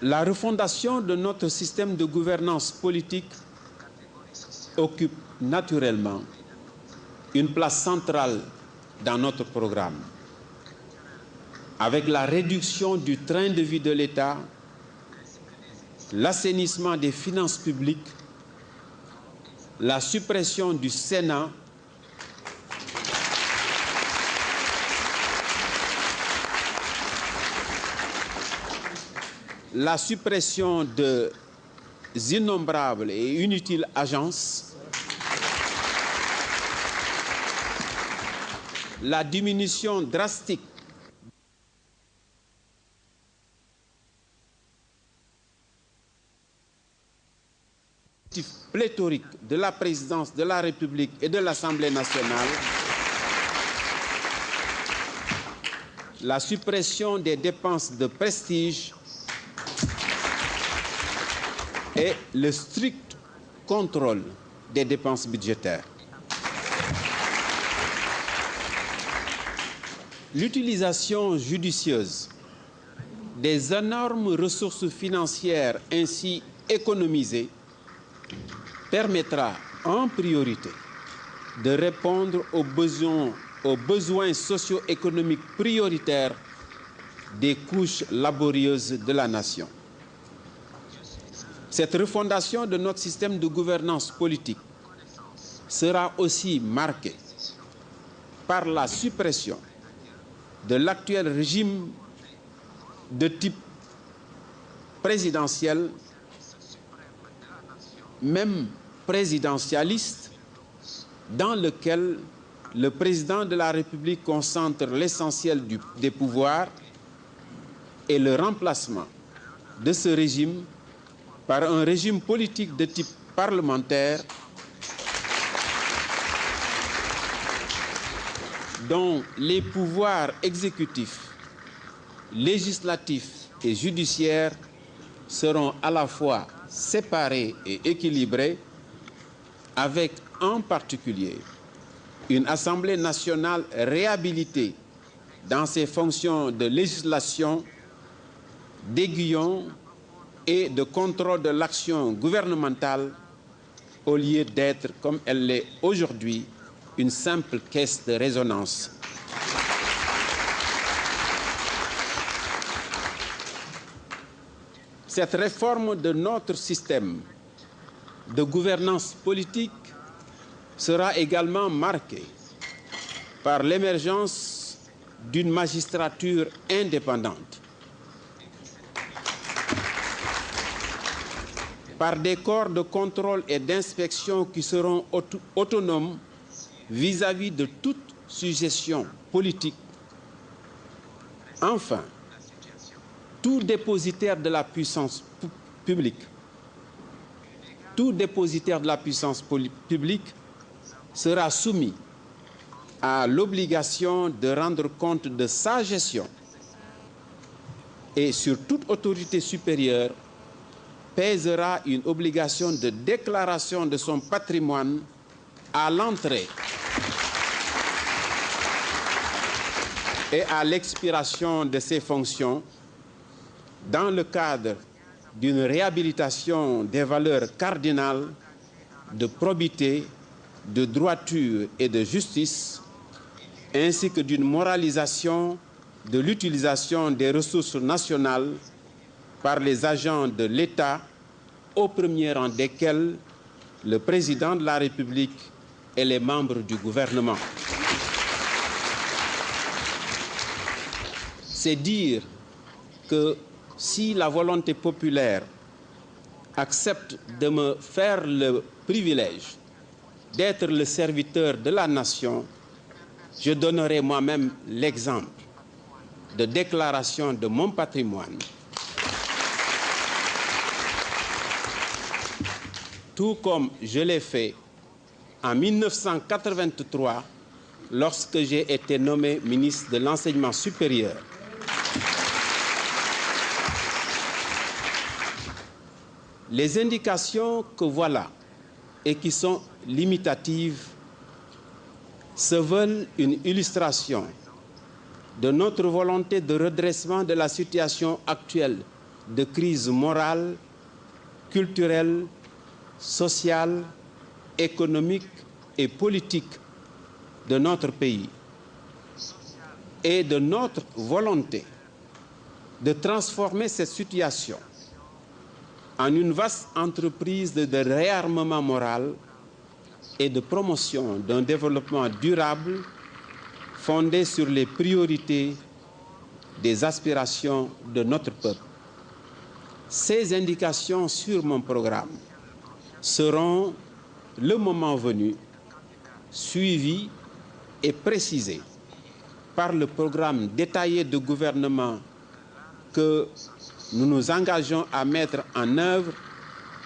La refondation de notre système de gouvernance politique occupe naturellement une place centrale dans notre programme. Avec la réduction du train de vie de l'État, l'assainissement des finances publiques, la suppression du Sénat, la suppression de innombrables et inutiles agences, la diminution drastique pléthorique de la présidence de la République et de l'Assemblée nationale, la suppression des dépenses de prestige et le strict contrôle des dépenses budgétaires. L'utilisation judicieuse des énormes ressources financières ainsi économisées permettra en priorité de répondre aux besoins socio-économiques prioritaires des couches laborieuses de la nation. Cette refondation de notre système de gouvernance politique sera aussi marquée par la suppression de l'actuel régime de type présidentiel, même présidentialiste, dans lequel le président de la République concentre l'essentiel des pouvoirs, et le remplacement de ce régime par un régime politique de type parlementaire dont les pouvoirs exécutifs, législatifs et judiciaires seront à la fois séparés et équilibrés, avec en particulier une Assemblée nationale réhabilitée dans ses fonctions de législation, d'aiguillon et de contrôle de l'action gouvernementale, au lieu d'être, comme elle l'est aujourd'hui, une simple caisse de résonance. Cette réforme de notre système de gouvernance politique sera également marquée par l'émergence d'une magistrature indépendante, par des corps de contrôle et d'inspection qui seront autonomes vis-à-vis de toute suggestion politique. Enfin, tout dépositaire de la puissance publique, sera soumis à l'obligation de rendre compte de sa gestion, et sur toute autorité supérieure pèsera une obligation de déclaration de son patrimoine à l'entrée et à l'expiration de ses fonctions, dans le cadre d'une réhabilitation des valeurs cardinales de probité, de droiture et de justice, ainsi que d'une moralisation de l'utilisation des ressources nationales par les agents de l'État, au premier rang desquels le président de la République et les membres du gouvernement. C'est dire que si la volonté populaire accepte de me faire le privilège d'être le serviteur de la nation, je donnerai moi-même l'exemple de déclaration de mon patrimoine, tout comme je l'ai fait en 1983 lorsque j'ai été nommé ministre de l'Enseignement supérieur. Les indications que voilà et qui sont limitatives se veulent une illustration de notre volonté de redressement de la situation actuelle de crise morale, culturelle, sociale, économique et politique de notre pays et de notre volonté de transformer cette situation en une vaste entreprise de réarmement moral et de promotion d'un développement durable fondé sur les priorités des aspirations de notre peuple. Ces indications sur mon programme seront, le moment venu, suivies et précisées par le programme détaillé de gouvernement que nous nous engageons à mettre en œuvre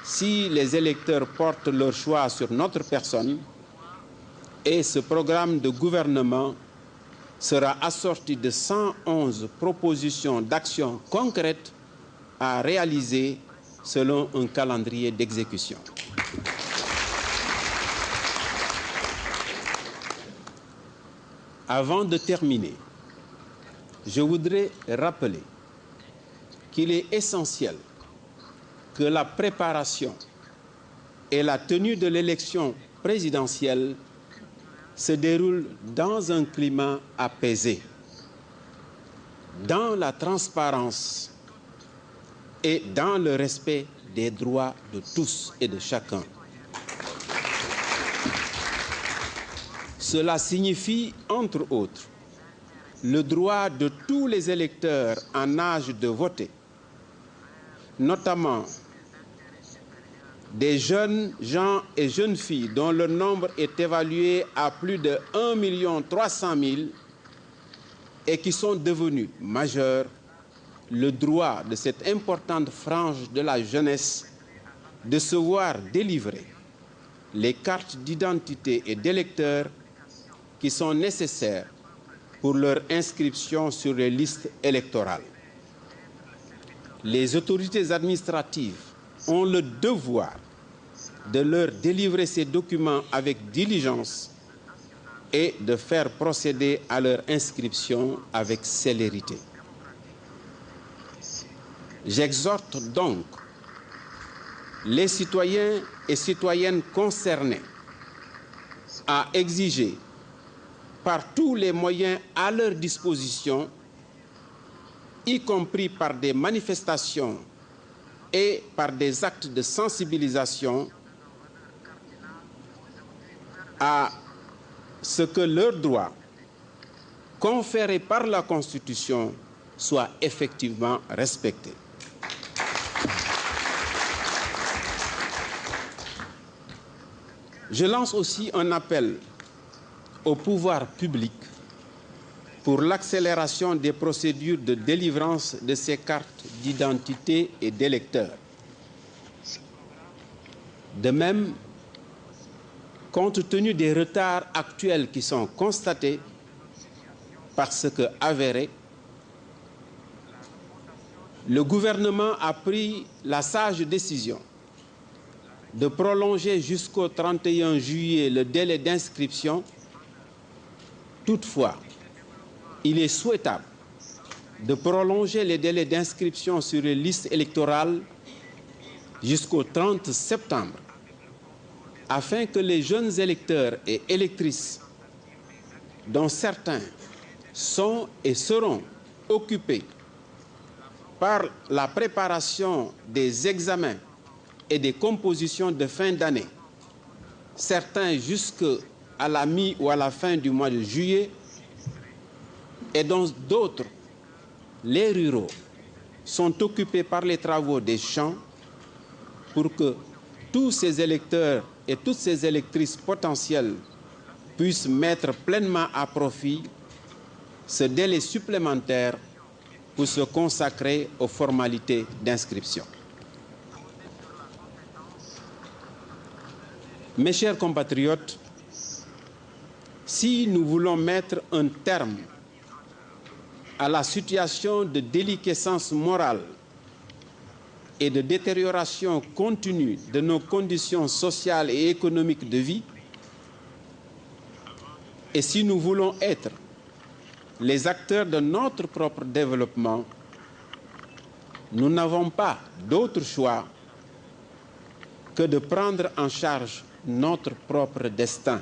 si les électeurs portent leur choix sur notre personne, et ce programme de gouvernement sera assorti de 111 propositions d'actions concrètes à réaliser selon un calendrier d'exécution. Avant de terminer, je voudrais rappeler qu'il est essentiel que la préparation et la tenue de l'élection présidentielle se déroulent dans un climat apaisé, dans la transparence et dans le respect des droits de tous et de chacun. Cela signifie, entre autres, le droit de tous les électeurs en âge de voter, notamment des jeunes gens et jeunes filles dont le nombre est évalué à plus de 1 300 000 et qui sont devenus majeurs, le droit de cette importante frange de la jeunesse de se voir délivrer les cartes d'identité et d'électeurs qui sont nécessaires pour leur inscription sur les listes électorales. Les autorités administratives ont le devoir de leur délivrer ces documents avec diligence et de faire procéder à leur inscription avec célérité. J'exhorte donc les citoyens et citoyennes concernés à exiger par tous les moyens à leur disposition, y compris par des manifestations et par des actes de sensibilisation, à ce que leurs droits conférés par la Constitution soient effectivement respectés. Je lance aussi un appel au pouvoir public pour l'accélération des procédures de délivrance de ces cartes d'identité et d'électeurs. De même, compte tenu des retards actuels qui sont constatés, parce que avérés, le gouvernement a pris la sage décision de prolonger jusqu'au 31 juillet le délai d'inscription. Toutefois, il est souhaitable de prolonger les délais d'inscription sur les listes électorales jusqu'au 30 septembre, afin que les jeunes électeurs et électrices, dont certains sont et seront occupés par la préparation des examens et des compositions de fin d'année, certains jusqu'à la mi- ou à la fin du mois de juillet, et dont d'autres, les ruraux, sont occupés par les travaux des champs, pour que tous ces électeurs et toutes ces électrices potentielles puissent mettre pleinement à profit ce délai supplémentaire pour se consacrer aux formalités d'inscription. Mes chers compatriotes, si nous voulons mettre un terme à la situation de déliquescence morale et de détérioration continue de nos conditions sociales et économiques de vie, et si nous voulons être les acteurs de notre propre développement, nous n'avons pas d'autre choix que de prendre en charge notre propre destin.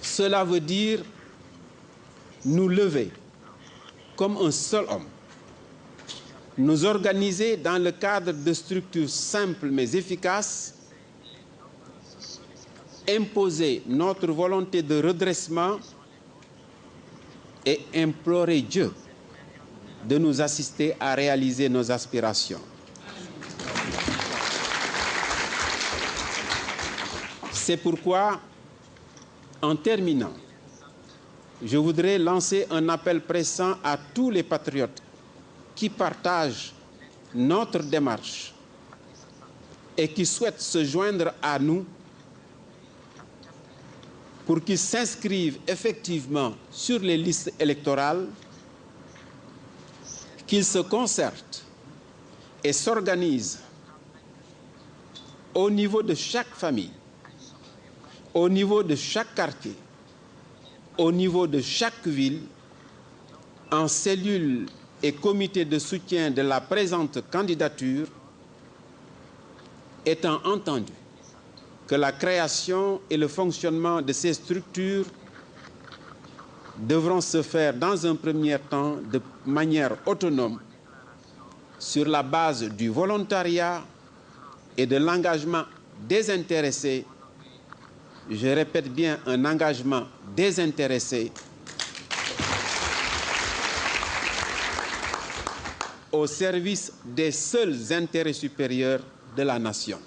Cela veut dire nous lever comme un seul homme, nous organiser dans le cadre de structures simples mais efficaces, imposer notre volonté de redressement et implorer Dieu de nous assister à réaliser nos aspirations. C'est pourquoi, en terminant, je voudrais lancer un appel pressant à tous les patriotes qui partagent notre démarche et qui souhaitent se joindre à nous pour qu'ils s'inscrivent effectivement sur les listes électorales, qu'ils se concertent et s'organisent au niveau de chaque famille, au niveau de chaque quartier, au niveau de chaque ville, en cellules et comités de soutien de la présente candidature, étant entendu que la création et le fonctionnement de ces structures devront se faire dans un premier temps de manière autonome sur la base du volontariat et de l'engagement désintéressé. Je répète bien, un engagement désintéressé au service des seuls intérêts supérieurs de la nation.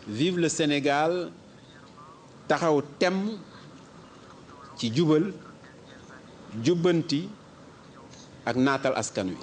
Vive le Sénégal, taxaw temm ci jubal, jubbanti ak naatal askan wi.